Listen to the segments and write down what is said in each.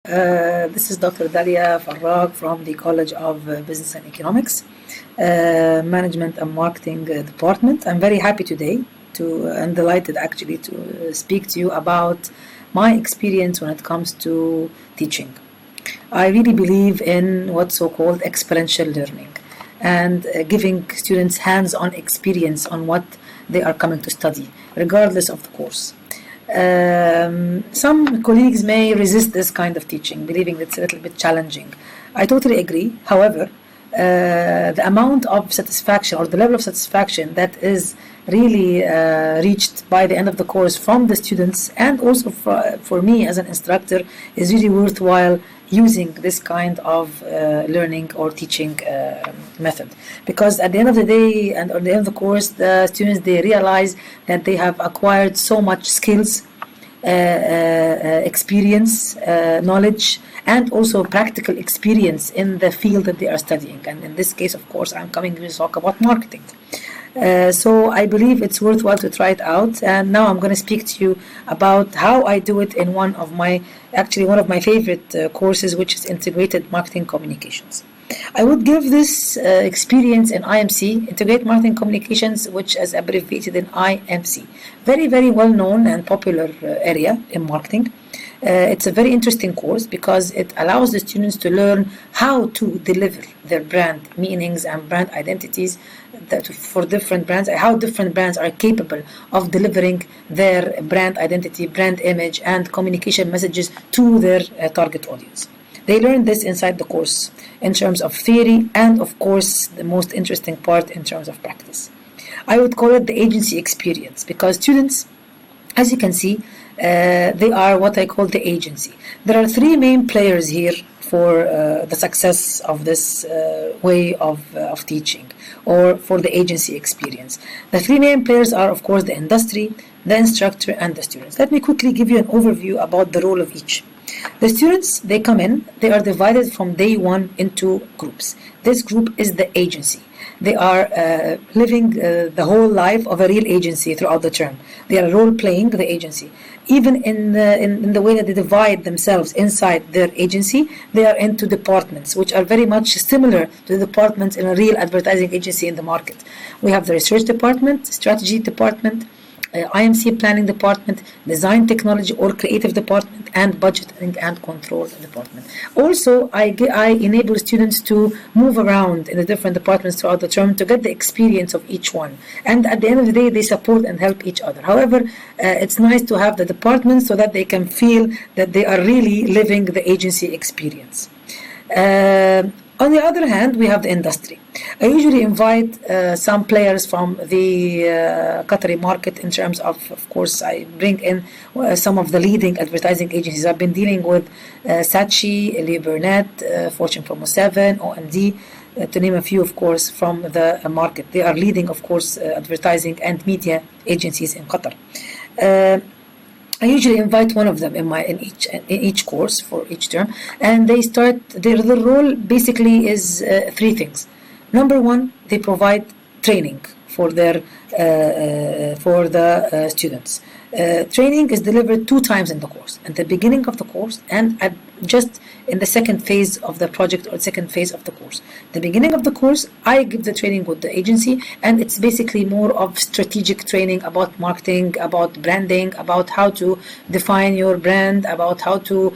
This is Dr. Dalia Farrag from the College of Business and Economics, Management and Marketing Department. I'm very happy today and delighted actually to speak to you about my experience when it comes to teaching. I really believe in what's so-called experiential learning and giving students hands-on experience on what they are coming to study, regardless of the course. Some colleagues may resist this kind of teaching, believing it's a little bit challenging. I totally agree. However, the amount of satisfaction or the level of satisfaction that is really reached by the end of the course from the students and also for me as an instructor is really worthwhile using this kind of learning or teaching method, because at the end of the day and at the end of the course the students, they realize that they have acquired so much skills, experience, knowledge, and also practical experience in the field that they are studying. And in this case, of course, I'm coming to talk about marketing. So I believe it's worthwhile to try it out. And now I'm going to speak to you about how I do it in one of my favorite courses, which is Integrated Marketing Communications. I would give this experience in IMC, Integrated Marketing Communications, which is abbreviated in IMC. Very, very well known and popular area in marketing. It's a very interesting course because it allows the students to learn how to deliver their brand meanings and brand identities for different brands, how different brands are capable of delivering their brand identity, brand image, and communication messages to their target audience. They learn this inside the course in terms of theory and, of course, the most interesting part in terms of practice. I would call it the agency experience because students, as you can see, they are what I call the agency. There are three main players here for the success of this way of teaching or for the agency experience. The three main players are, of course, the industry, the instructor, and the students. Let me quickly give you an overview about the role of each. The students, they come in, they are divided from day one into groups. This group is the agency. They are living the whole life of a real agency throughout the term. They are role-playing the agency. Even in the way that they divide themselves inside their agency, they are into departments, which are very much similar to the departments in a real advertising agency in the market. We have the research department, strategy department, IMC planning department, design technology or creative department, and budgeting and control department. Also, I enable students to move around in the different departments throughout the term to get the experience of each one. And at the end of the day, they support and help each other. However, it's nice to have the departments so that they can feel that they are really living the agency experience. On the other hand, we have the industry. I usually invite some players from the Qatari market in terms of course, I bring in some of the leading advertising agencies. I've been dealing with Saatchi, Lee Burnett, Fortune 407, OMD, to name a few, of course, from the market. They are leading, of course, advertising and media agencies in Qatar. I usually invite one of them in each course for each term, and they start their role basically is three things. Number one, they provide training for the students. Training is delivered 2 times in the course, at the beginning of the course and just in the second phase of the project or second phase of the course. The beginning of the course, I give the training with the agency, and it's basically more of strategic training about marketing, about branding, about how to define your brand, about how to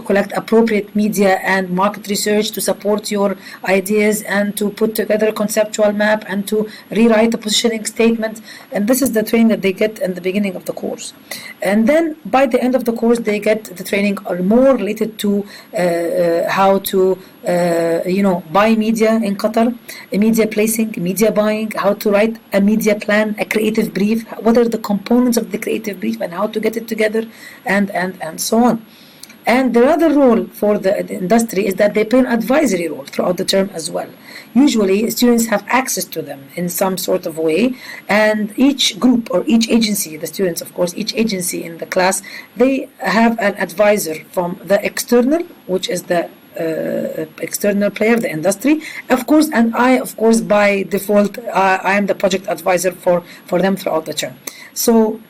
collect appropriate media and market research to support your ideas and to put together a conceptual map and to rewrite a positioning statement. And this is the training that they get in the beginning of the course. And then by the end of the course, they get the training more related to how to buy media in Qatar, media placing, media buying, how to write a media plan, a creative brief, what are the components of the creative brief and how to get it together, and so on. And the other role for the industry is that they play an advisory role throughout the term as well. Usually, students have access to them in some sort of way, and each group or each agency, the students, of course, each agency in the class, they have an advisor from the external, which is the external player, the industry, of course, and I, of course, by default, I am the project advisor for them throughout the term. So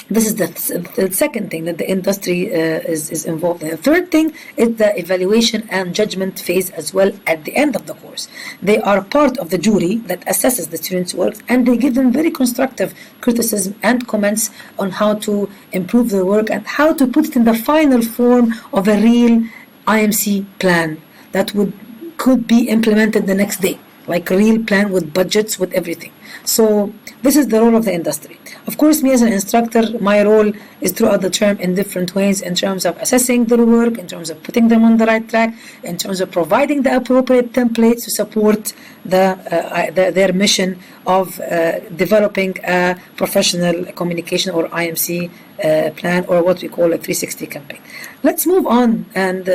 This is the second thing that the industry is involved in. The third thing is the evaluation and judgment phase as well at the end of the course. They are part of the jury that assesses the students' work, and they give them very constructive criticism and comments on how to improve their work and how to put it in the final form of a real IMC plan that could be implemented the next day, like a real plan with budgets, with everything. So this is the role of the industry. Of course, me as an instructor, my role is throughout the term in different ways, in terms of assessing their work, in terms of putting them on the right track, in terms of providing the appropriate templates to support their mission of developing a professional communication or IMC plan, or what we call a 360 campaign. Let's move on and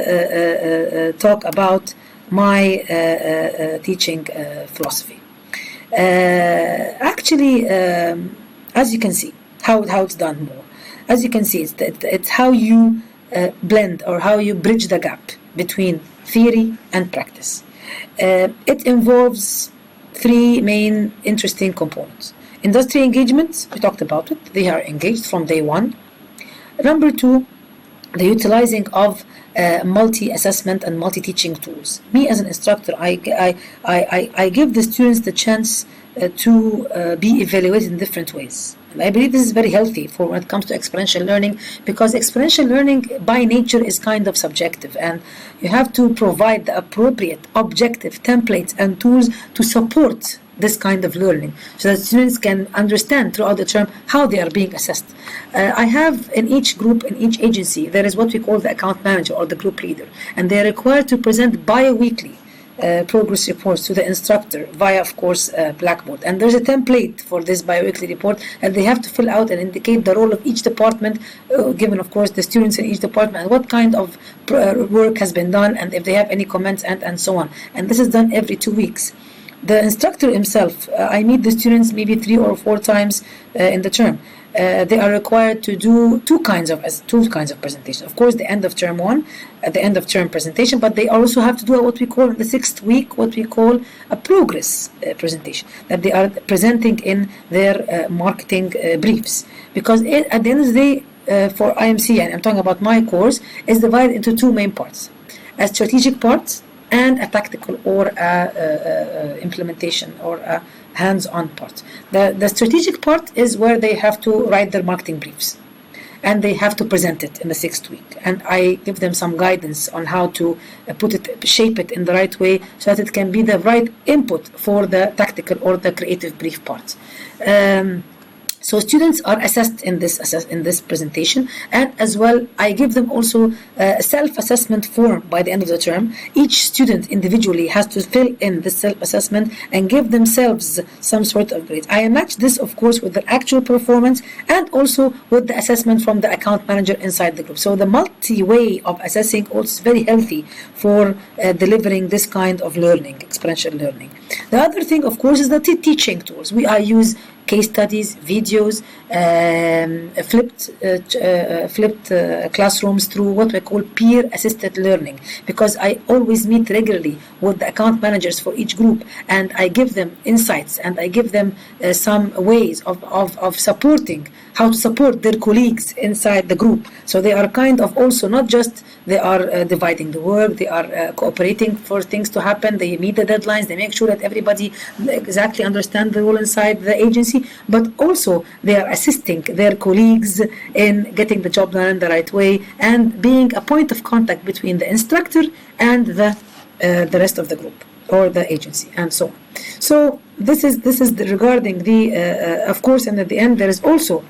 talk about my teaching philosophy. Actually, as you can see, how it's done more. As you can see, it's how you blend or how you bridge the gap between theory and practice. It involves three main interesting components. Industry engagement, we talked about it. They are engaged from day one. Number two, the utilizing of multi-assessment and multi-teaching tools. Me as an instructor, I give the students the chance to be evaluated in different ways. And I believe this is very healthy for when it comes to experiential learning, because experiential learning by nature is kind of subjective, and you have to provide the appropriate objective templates and tools to support this kind of learning, so that students can understand throughout the term how they are being assessed. I have in each group, in each agency, there is what we call the account manager or the group leader, and they are required to present bi-weekly progress reports to the instructor via, of course, Blackboard. And there's a template for this bi-weekly report, and they have to fill out and indicate the role of each department, given, of course, the students in each department, and what kind of work has been done, and if they have any comments, and so on. And this is done every 2 weeks. The instructor himself, I meet the students maybe 3 or 4 times in the term. They are required to do two kinds of presentation. Of course, the end of term one, the end of term presentation, but they also have to do what we call in the 6th week, what we call a progress presentation, that they are presenting in their marketing briefs. Because at the end of the day, for IMC, and I'm talking about my course, is divided into 2 main parts: a strategic part and a tactical or implementation or a hands-on part. The strategic part is where they have to write their marketing briefs, and they have to present it in the 6th week. And I give them some guidance on how to shape it in the right way, so that it can be the right input for the tactical or the creative brief part. So students are assessed in this presentation, and as well I give them also a self-assessment form by the end of the term. Each student individually has to fill in this self-assessment and give themselves some sort of grade. I match this, of course, with the actual performance and also with the assessment from the account manager inside the group. So the multi-way of assessing also is very healthy for delivering this kind of learning, experiential learning. The other thing, of course, is the teaching tools. I use case studies, videos, flipped classrooms through what we call peer-assisted learning, because I always meet regularly with the account managers for each group, and I give them insights, and I give them some ways of supporting, how to support their colleagues inside the group. So they are kind of also not just they are dividing the work, they are cooperating for things to happen, they meet the deadlines, they make sure that everybody exactly understands the role inside the agency, but also they are assisting their colleagues in getting the job done in the right way and being a point of contact between the instructor and the rest of the group or the agency, and so on. So this is regarding the of course, and at the end there is also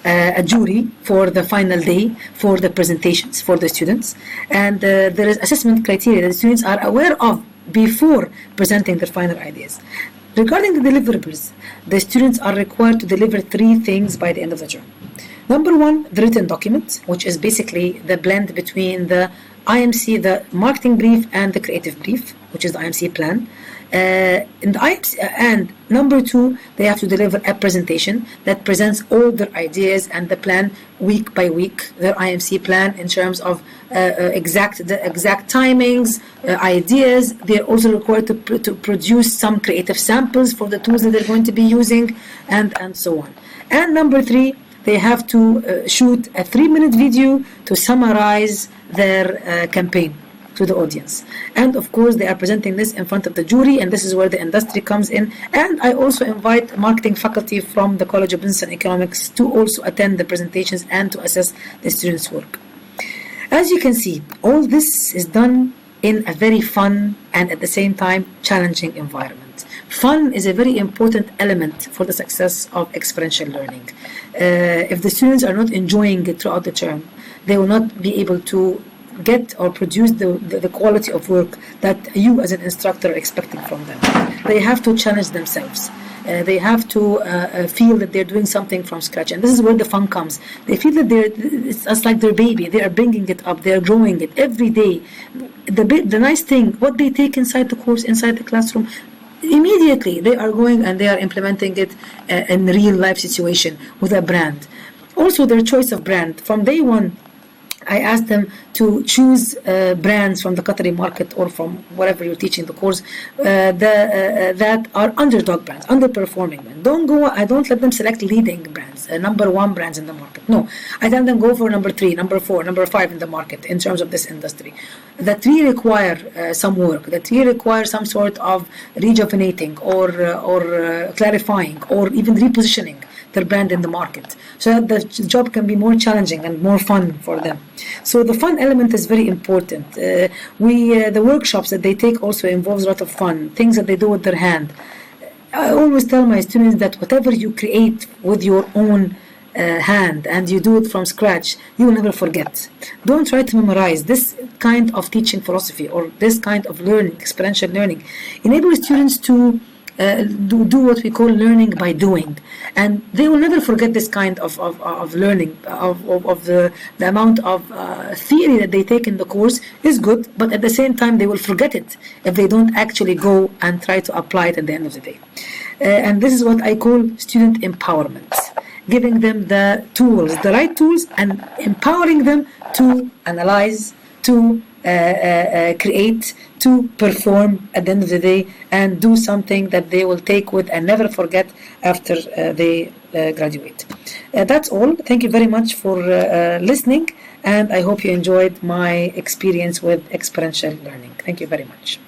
a jury for the final day for the presentations for the students, and there is assessment criteria that the students are aware of before presenting their final ideas. Regarding the deliverables, the students are required to deliver 3 things by the end of the term. Number 1, the written document, which is basically the blend between the IMC, the marketing brief, and the creative brief, which is the IMC plan. And number 2, they have to deliver a presentation that presents all their ideas and the plan week by week, their IMC plan in terms of the exact timings, ideas. They're also required to produce some creative samples for the tools that they're going to be using, and so on. And number 3, they have to shoot a 3-minute video to summarize their campaign to the audience. And of course, they are presenting this in front of the jury, and this is where the industry comes in. And I also invite marketing faculty from the College of Business and Economics to also attend the presentations and to assess the students' work. As you can see, all this is done in a very fun and at the same time challenging environment. Fun is a very important element for the success of experiential learning. If the students are not enjoying it throughout the term, they will not be able to get or produce the quality of work that you as an instructor are expecting from them. They have to challenge themselves. They have to feel that they're doing something from scratch, and this is where the fun comes. They feel that it's like their baby. They are bringing it up. They are growing it every day. The nice thing, what they take inside the course, inside the classroom, immediately they are going and they are implementing it in real life situation with a brand. Also, their choice of brand from day one. I asked them to choose brands from the Qatari market or from wherever you're teaching the course that are underdog brands, underperforming brands. I don't let them select leading brands, number one brands in the market. No, I tell them go for number 3, number 4, number 5 in the market in terms of this industry. The 3 require some work. The 3 require some sort of rejuvenating or clarifying or even repositioning their brand in the market, so that the job can be more challenging and more fun for them. So the fun element is very important. The workshops that they take also involves a lot of fun, things that they do with their hand. I always tell my students that whatever you create with your own hand and you do it from scratch, you will never forget. Don't try to memorize. This kind of teaching philosophy or this kind of learning, experiential learning, enables students to do what we call learning by doing, and they will never forget this kind of learning. Of the amount of theory that they take in the course is good, but at the same time they will forget it if they don't actually go and try to apply it at the end of the day. And this is what I call student empowerment, giving them the tools, the right tools, and empowering them to analyze, to create, to perform at the end of the day, and do something that they will take with and never forget after they graduate. That's all. Thank you very much for listening, and I hope you enjoyed my experience with experiential learning. Thank you very much.